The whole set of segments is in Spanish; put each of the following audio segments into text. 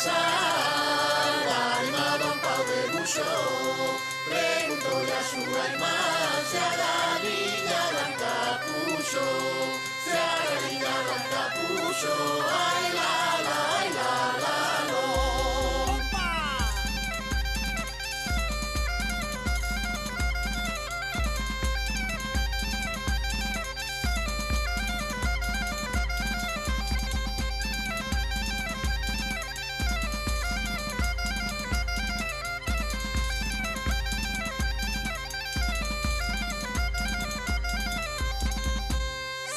pasar, animado un pau de buxo, preguntóle a súa irmá se a galiña branca puxo, se a galiña branca puxo, ai la la, ai la la, lo.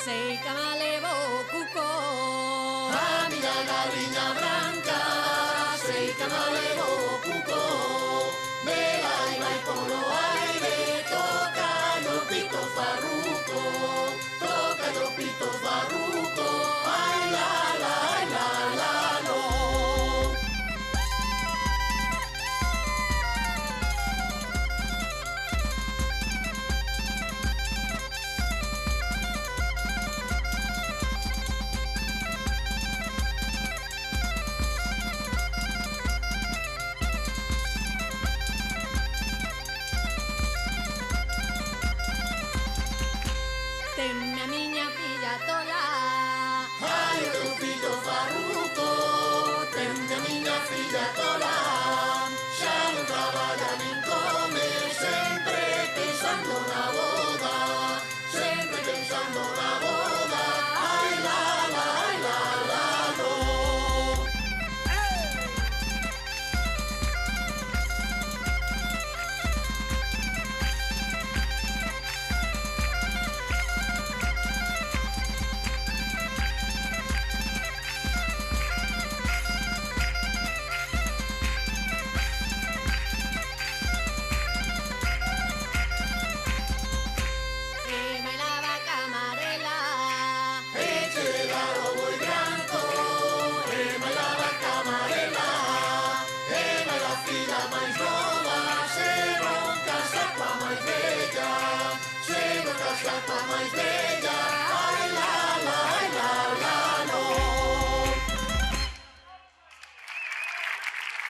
Sei que me levo cuco, A miña galiña branca, sei que me levo cuco, vela e vai polo aire, toca no pito farruco, toca no pito farruco, ai la la, ai la la, lo. tenme a miña filla tola, Ai, o teu fillo farruco, tende a miña filla tola.